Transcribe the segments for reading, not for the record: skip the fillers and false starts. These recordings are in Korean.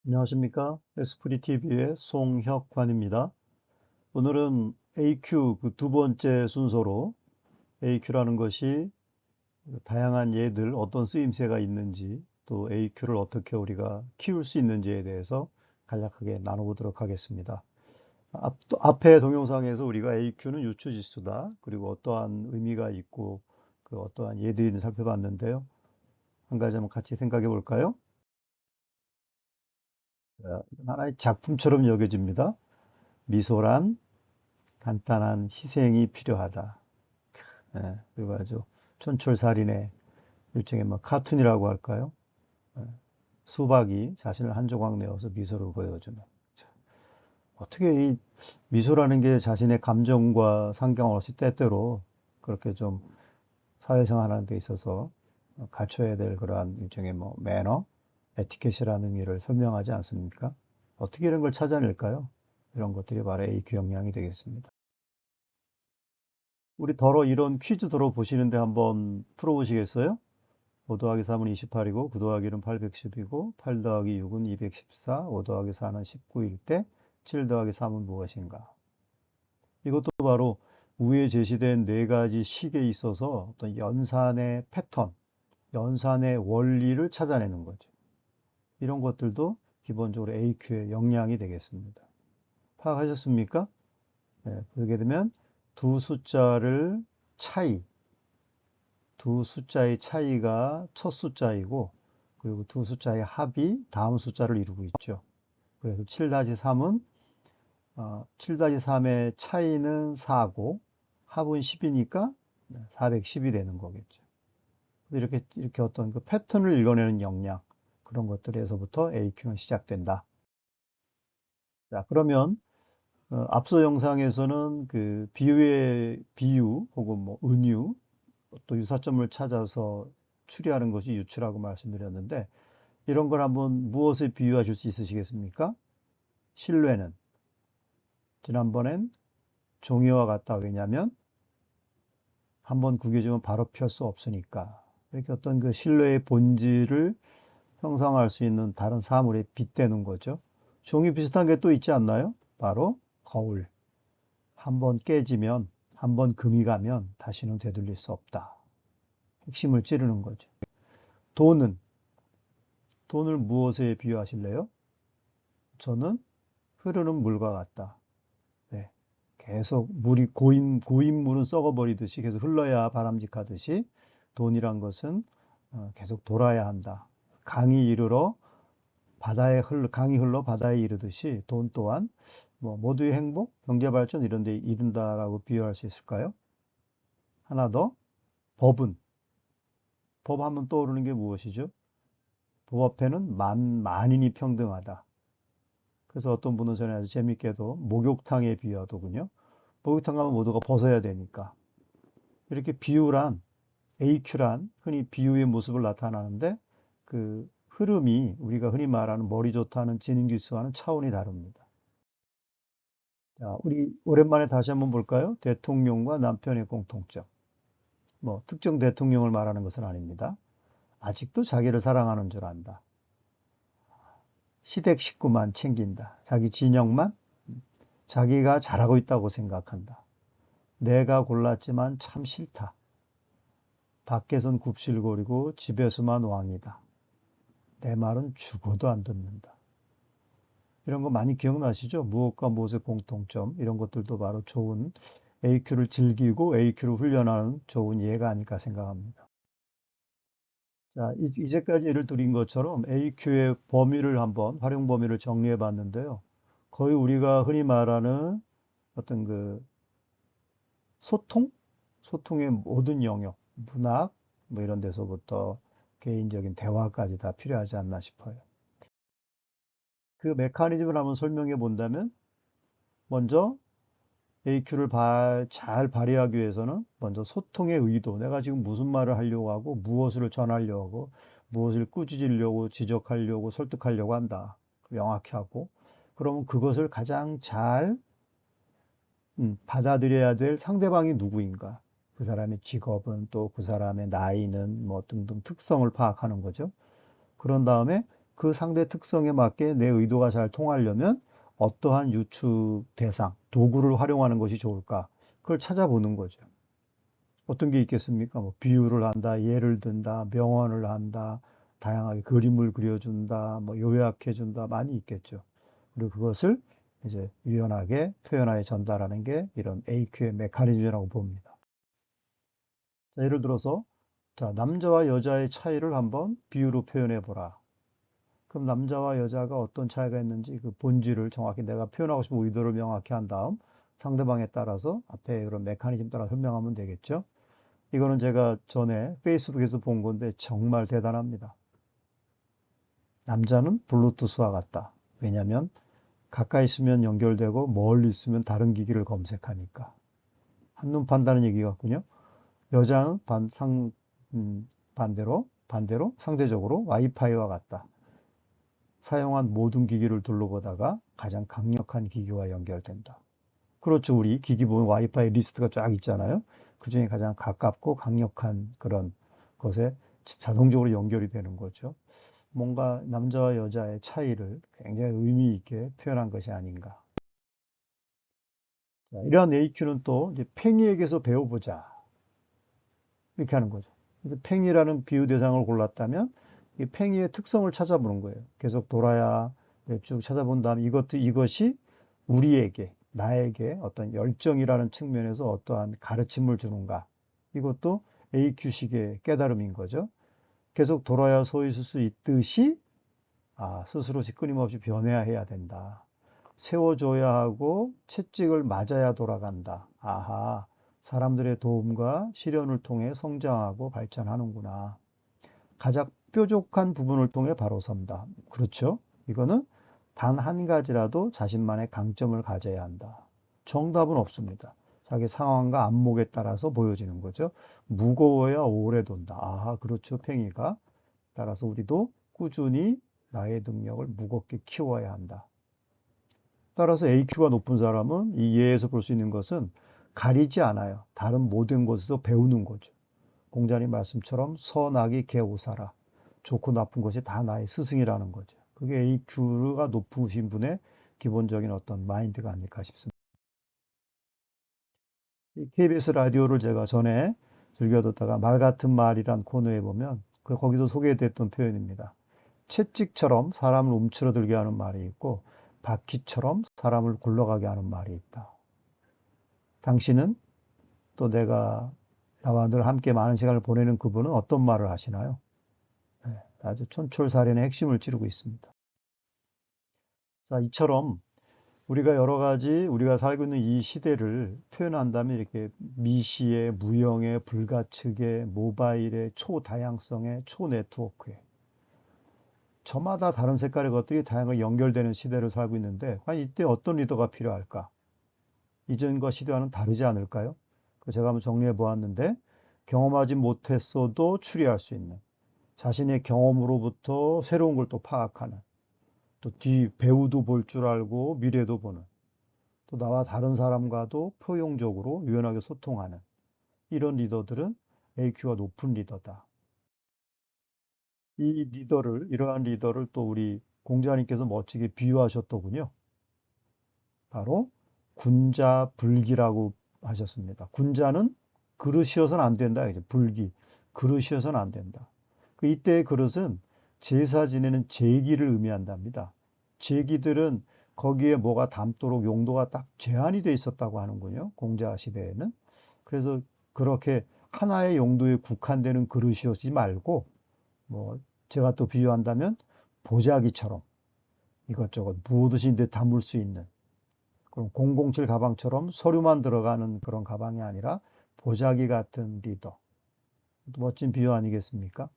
안녕하십니까? 에스프리 TV의 송혁관입니다. 오늘은 AQ 그 두 번째 순서로 AQ라는 것이 다양한 예들 어떤 쓰임새가 있는지 또 AQ를 어떻게 우리가 키울 수 있는지에 대해서 간략하게 나눠보도록 하겠습니다. 앞에 동영상에서 우리가 AQ는 유추지수다. 그리고 어떠한 의미가 있고 그 어떠한 예들인지 살펴봤는데요. 한 가지 한번 같이 생각해 볼까요? 하나의 작품처럼 여겨집니다. 미소란 간단한 희생이 필요하다. 그리고 아주 촌철살인의 일종의 뭐 카툰이라고 할까요? 예, 수박이 자신을 한 조각 내어서 미소를 보여주는. 어떻게 이 미소라는 게 자신의 감정과 상관없이 때때로 그렇게 좀 사회생활하는 데 있어서 갖춰야 될 그러한 일종의 뭐 매너, 에티켓이라는 의미를 설명하지 않습니까? 어떻게 이런 걸 찾아낼까요? 이런 것들이 바로 AQ 역량이 되겠습니다. 우리 이런 퀴즈 보시는데 한번 풀어보시겠어요? 5 더하기 3은 28이고 9 더하기 1은 810이고 8 더하기 6은 214, 5 더하기 4는 19일 때 7 더하기 3은 무엇인가? 이것도 바로 위에 제시된 네 가지 식에 있어서 어떤 연산의 패턴, 연산의 원리를 찾아내는 거죠. 이런 것들도 기본적으로 AQ의 역량이 되겠습니다. 파악하셨습니까? 네, 그렇게 되면 두 숫자를 차이, 두 숫자의 차이가 첫 숫자이고 그리고 두 숫자의 합이 다음 숫자를 이루고 있죠. 그래서 7-3은 7-3의 차이는 4고 합은 10이니까 410이 되는 거겠죠. 이렇게 어떤 그 패턴을 읽어내는 역량 그런 것들에서부터 AQ는 시작된다. 자, 그러면 앞서 영상에서는 그 비유의 비유 혹은 뭐 은유 또 유사점을 찾아서 추리하는 것이 유추라고 말씀드렸는데 이런 걸 한번 무엇에 비유하실 수 있으시겠습니까? 신뢰는 지난번엔 종이와 같다. 왜냐하면 한번 구겨지면 바로 펼 수 없으니까 이렇게 어떤 그 신뢰의 본질을 형성할 수 있는 다른 사물에 빗대는 거죠. 종이 비슷한 게 또 있지 않나요? 바로 거울. 한번 깨지면 한번 금이 가면 다시는 되돌릴 수 없다. 핵심을 찌르는 거죠. 돈은 돈을 무엇에 비유하실래요? 저는 흐르는 물과 같다. 네. 계속 물이 고인 물은 썩어버리듯이 계속 흘러야 바람직하듯이 돈이란 것은 계속 돌아야 한다. 강이 흘러 바다에 이르듯이 돈 또한 뭐 모두의 행복, 경제 발전 이런 데 이른다라고 비유할 수 있을까요? 하나 더, 법은 법 하면 떠오르는 게 무엇이죠? 법 앞에는 만인이 평등하다. 그래서 어떤 분은 전에 아주 재밌게도 목욕탕에 비유하더군요. 목욕탕 가면 모두가 벗어야 되니까. 이렇게 비유란, AQ란 흔히 비유의 모습을 나타나는데 그 흐름이 우리가 흔히 말하는 머리 좋다는 지능지수와는 차원이 다릅니다. 자, 우리 오랜만에 다시 한번 볼까요? 대통령과 남편의 공통점. 뭐 특정 대통령을 말하는 것은 아닙니다. 아직도 자기를 사랑하는 줄 안다. 시댁 식구만 챙긴다. 자기 진영만 자기가 잘하고 있다고 생각한다. 내가 골랐지만 참 싫다. 밖에선 굽실거리고 집에서만 왕이다. 내 말은 죽어도 안 듣는다. 이런 거 많이 기억나시죠? 무엇과 무엇의 공통점 이런 것들도 바로 좋은 AQ를 즐기고 AQ를 훈련하는 좋은 예가 아닐까 생각합니다. 자, 이제까지 예를 드린 것처럼 AQ의 범위를 한번 활용 범위를 정리해 봤는데요. 거의 우리가 흔히 말하는 어떤 그 소통? 소통의 모든 영역, 문학, 뭐 이런 데서부터 개인적인 대화까지 다 필요하지 않나 싶어요. 그 메커니즘을 한번 설명해 본다면, 먼저 AQ를 잘 발휘하기 위해서는 먼저 소통의 의도, 내가 지금 무슨 말을 하려고 하고, 무엇을 전하려고 하고, 무엇을 꾸짖으려고, 지적하려고, 설득하려고 한다. 명확히 하고, 그러면 그것을 가장 잘 받아들여야 될 상대방이 누구인가? 그 사람의 직업은 또 그 사람의 나이는 뭐 등등 특성을 파악하는 거죠. 그런 다음에 그 상대 특성에 맞게 내 의도가 잘 통하려면 어떠한 유추 대상, 도구를 활용하는 것이 좋을까? 그걸 찾아보는 거죠. 어떤 게 있겠습니까? 뭐 비유를 한다, 예를 든다, 명언을 한다, 다양하게 그림을 그려준다, 뭐 요약해준다, 많이 있겠죠. 그리고 그것을 이제 유연하게 표현하여 전달하는 게 이런 AQ의 메커니즘이라고 봅니다. 자, 예를 들어서 자, 남자와 여자의 차이를 한번 비유로 표현해 보라. 그럼 남자와 여자가 어떤 차이가 있는지 그 본질을 정확히 내가 표현하고 싶은 의도를 명확히 한 다음 상대방에 따라서 앞에 그런 메커니즘 따라 설명하면 되겠죠. 이거는 제가 전에 페이스북에서 본 건데 정말 대단합니다. 남자는 블루투스와 같다. 왜냐하면 가까이 있으면 연결되고 멀리 있으면 다른 기기를 검색하니까. 한눈 판다는 얘기 같군요. 여자는 반대로 상대적으로 와이파이와 같다. 사용한 모든 기기를 둘러보다가 가장 강력한 기기와 연결된다. 그렇죠. 우리 기기 보면 와이파이 리스트가 쫙 있잖아요. 그 중에 가장 가깝고 강력한 그런 것에 자동적으로 연결이 되는 거죠. 뭔가 남자와 여자의 차이를 굉장히 의미 있게 표현한 것이 아닌가. 자, 이러한 AQ는 또 이제 팽이에게서 배워보자. 이렇게 하는 거죠. 그래서 팽이라는 비유 대상을 골랐다면 이 팽이의 특성을 찾아보는 거예요. 계속 돌아야 쭉 찾아본 다음 이것이 우리에게, 나에게 어떤 열정이라는 측면에서 어떠한 가르침을 주는가. 이것도 AQ식의 깨달음인 거죠. 계속 돌아야 서 있을 수 있듯이 스스로 끊임없이 변해야 해야 된다. 세워줘야 하고 채찍을 맞아야 돌아간다. 아하, 사람들의 도움과 시련을 통해 성장하고 발전하는구나. 가장 뾰족한 부분을 통해 바로 선다. 그렇죠? 이거는 단 한 가지라도 자신만의 강점을 가져야 한다. 정답은 없습니다. 자기 상황과 안목에 따라서 보여지는 거죠. 무거워야 오래 돈다. 아하, 그렇죠. 팽이가. 따라서 우리도 꾸준히 나의 능력을 무겁게 키워야 한다. 따라서 AQ가 높은 사람은 이 예에서 볼 수 있는 것은 가리지 않아요. 다른 모든 것에서 배우는 거죠. 공자님 말씀처럼 선악이 개오사라. 좋고 나쁜 것이 다 나의 스승이라는 거죠. 그게 AQ가 높으신 분의 기본적인 어떤 마인드가 아닐까 싶습니다. KBS 라디오를 제가 전에 즐겨 듣다가 말 같은 말이란 코너에 보면 거기서 소개됐던 표현입니다. 채찍처럼 사람을 움츠러들게 하는 말이 있고 바퀴처럼 사람을 굴러가게 하는 말이 있다. 당신은 또 내가 나와 늘 함께 많은 시간을 보내는 그분은 어떤 말을 하시나요? 네, 아주 촌철살인의 핵심을 찌르고 있습니다. 자, 이처럼 우리가 여러 가지 우리가 살고 있는 이 시대를 표현한다면 이렇게 미시의, 무형의, 불가측의, 모바일의, 초다양성의, 초네트워크의 저마다 다른 색깔의 것들이 다양하게 연결되는 시대를 살고 있는데 과연 이때 어떤 리더가 필요할까? 이전과 시대와는 다르지 않을까요? 제가 한번 정리해 보았는데 경험하지 못했어도 추리할 수 있는 자신의 경험으로부터 새로운 걸 또 파악하는 또 배우도 볼 줄 알고 미래도 보는 또 나와 다른 사람과도 포용적으로 유연하게 소통하는 이런 리더들은 AQ가 높은 리더다. 이러한 리더를 또 우리 공자님께서 멋지게 비유하셨더군요. 바로 군자불기라고 하셨습니다. 군자는 그릇이어서는 안 된다. 불기. 그릇이어서는 안 된다. 이때의 그릇은 제사 지내는 제기를 의미한답니다. 제기들은 거기에 뭐가 담도록 용도가 딱 제한이 돼 있었다고 하는군요. 공자 시대에는. 그래서 그렇게 하나의 용도에 국한되는 그릇이었지 말고 뭐 제가 또 비유한다면 보자기처럼 이것저것 무엇이든지 담을 수 있는 그럼 007 가방처럼 서류만 들어가는 그런 가방이 아니라 보자기 같은 리더. 멋진 비유 아니겠습니까?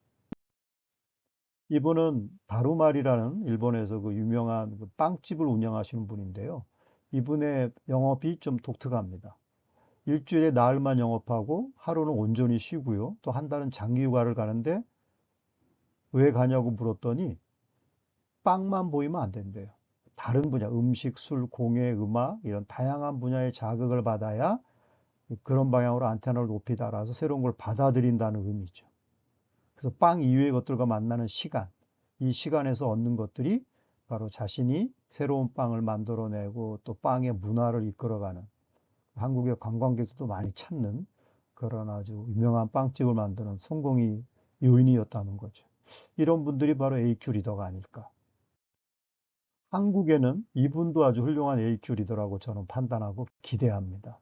이분은 다루마리라는 일본에서 그 유명한 그 빵집을 운영하시는 분인데요. 이분의 영업이 좀 독특합니다. 일주일에 나흘만 영업하고 하루는 온전히 쉬고요. 또 한 달은 장기 휴가를 가는데 왜 가냐고 물었더니 빵만 보이면 안 된대요. 다른 분야, 음식, 술, 공예, 음악 이런 다양한 분야의 자극을 받아야 그런 방향으로 안테나를 높이 달아서 새로운 걸 받아들인다는 의미죠. 그래서 빵 이외의 것들과 만나는 시간, 이 시간에서 얻는 것들이 바로 자신이 새로운 빵을 만들어내고 또 빵의 문화를 이끌어가는 한국의 관광객들도 많이 찾는 그런 아주 유명한 빵집을 만드는 성공의 요인이었다는 거죠. 이런 분들이 바로 AQ 리더가 아닐까. 한국에는 이분도 아주 훌륭한 AQ 리더라고 저는 판단하고 기대합니다.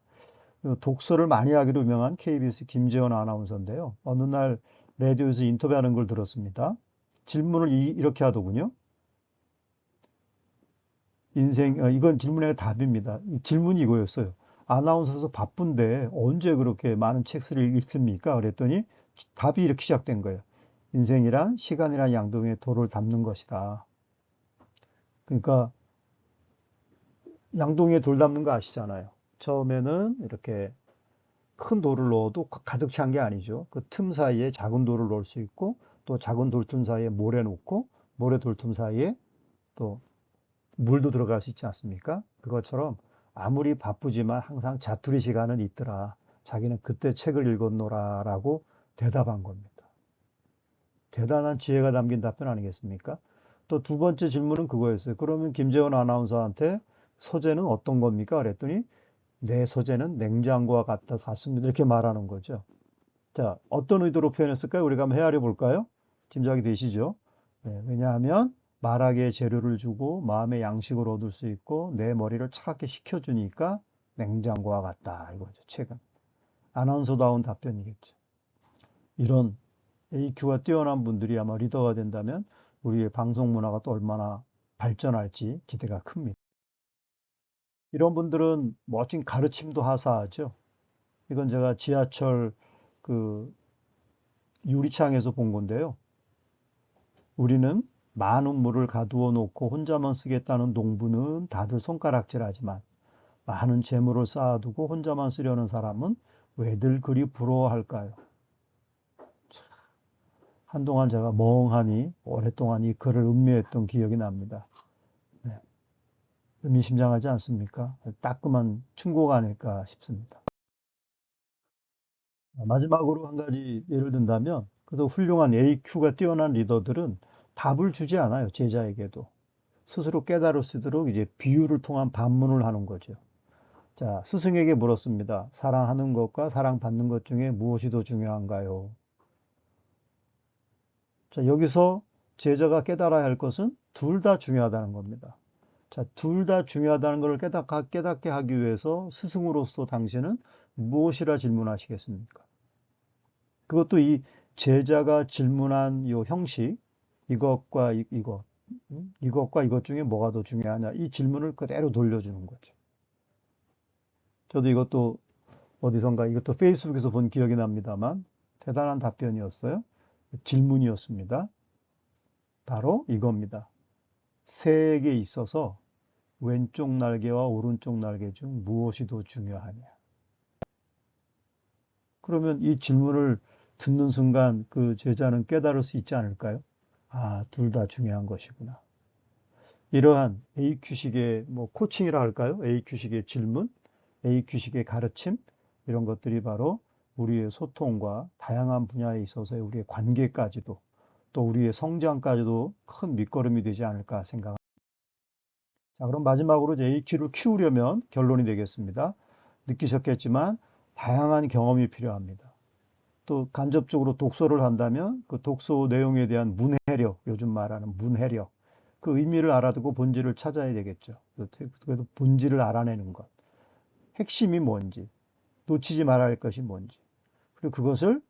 독서를 많이 하기로 유명한 KBS 김재원 아나운서인데요. 어느 날 라디오에서 인터뷰하는 걸 들었습니다. 질문을 이렇게 하더군요. 이건 질문의 답입니다. 질문이 이거였어요. 아나운서로서 바쁜데 언제 그렇게 많은 책을 읽습니까? 그랬더니 답이 이렇게 시작된 거예요. 인생이란 시간이란 양동이에 돌을 담는 것이다. 그러니까 양동이에 돌 담는 거 아시잖아요. 처음에는 이렇게 큰 돌을 넣어도 가득 찬 게 아니죠. 그 틈 사이에 작은 돌을 넣을 수 있고 또 작은 돌틈 사이에 모래 놓고 모래 돌틈 사이에 또 물도 들어갈 수 있지 않습니까? 그것처럼 아무리 바쁘지만 항상 자투리 시간은 있더라. 자기는 그때 책을 읽었노라라고 대답한 겁니다. 대단한 지혜가 담긴 답변 아니겠습니까? 또 두 번째 질문은 그거였어요. 그러면 김재원 아나운서한테 소재는 어떤 겁니까? 그랬더니 내 소재는 냉장고와 같다 같습니다. 이렇게 말하는 거죠. 자, 어떤 의도로 표현했을까요? 우리가 한번 헤아려 볼까요? 짐작이 되시죠? 네, 왜냐하면 말하기에 재료를 주고 마음의 양식을 얻을 수 있고 내 머리를 차갑게 식혀주니까 냉장고와 같다 이거죠. 책은 아나운서다운 답변이겠죠. 이런 AQ가 뛰어난 분들이 아마 리더가 된다면 우리의 방송 문화가 또 얼마나 발전할지 기대가 큽니다. 이런 분들은 멋진 가르침도 하사하죠. 이건 제가 지하철 그 유리창에서 본 건데요. 우리는 많은 물을 가두어 놓고 혼자만 쓰겠다는 농부는 다들 손가락질하지만 많은 재물을 쌓아두고 혼자만 쓰려는 사람은 왜들 그리 부러워할까요? 한동안 제가 멍하니 오랫동안 이 글을 음미했던 기억이 납니다. 네, 의미심장하지 않습니까? 따끔한 충고가 아닐까 싶습니다. 마지막으로 한 가지 예를 든다면, 그래도 훌륭한 AQ가 뛰어난 리더들은 답을 주지 않아요, 제자에게도. 스스로 깨달을 수 있도록 이제 비유를 통한 반문을 하는 거죠. 자, 스승에게 물었습니다. 사랑하는 것과 사랑받는 것 중에 무엇이 더 중요한가요? 자, 여기서 제자가 깨달아야 할 것은 둘 다 중요하다는 겁니다. 자, 둘 다 중요하다는 걸 깨닫게 하기 위해서 스승으로서 당신은 무엇이라 질문하시겠습니까? 그것도 이 제자가 질문한 이 형식, 이것, 이것과 이것 중에 뭐가 더 중요하냐, 이 질문을 그대로 돌려주는 거죠. 저도 이것도 어디선가 이것도 페이스북에서 본 기억이 납니다만 대단한 답변이었어요. 질문이었습니다. 바로 이겁니다. 새에게 있어서 왼쪽 날개와 오른쪽 날개 중 무엇이 더 중요하냐? 그러면 이 질문을 듣는 순간 그 제자는 깨달을 수 있지 않을까요? 아, 둘 다 중요한 것이구나. 이러한 AQ식의 뭐 코칭이라 할까요? AQ식의 질문, AQ식의 가르침 이런 것들이 바로 우리의 소통과 다양한 분야에 있어서의 우리의 관계까지도 또 우리의 성장까지도 큰 밑거름이 되지 않을까 생각합니다. 자, 그럼 마지막으로 이제 AQ를 키우려면 결론이 되겠습니다. 느끼셨겠지만 다양한 경험이 필요합니다. 또 간접적으로 독서를 한다면 그 독서 내용에 대한 문해력, 요즘 말하는 문해력, 그 의미를 알아두고 본질을 찾아야 되겠죠. 그래도 본질을 알아내는 것, 핵심이 뭔지, 놓치지 말아야 할 것이 뭔지, 그리고 그것을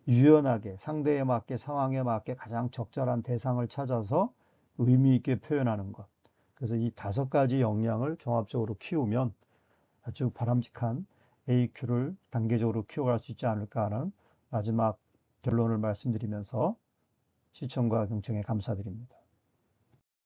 유연하게 상대에 맞게 상황에 맞게 가장 적절한 대상을 찾아서 의미 있게 표현하는 것. 그래서 이 다섯 가지 역량을 종합적으로 키우면 아주 바람직한 AQ를 단계적으로 키워갈 수 있지 않을까 하는 마지막 결론을 말씀드리면서 시청과 경청에 감사드립니다.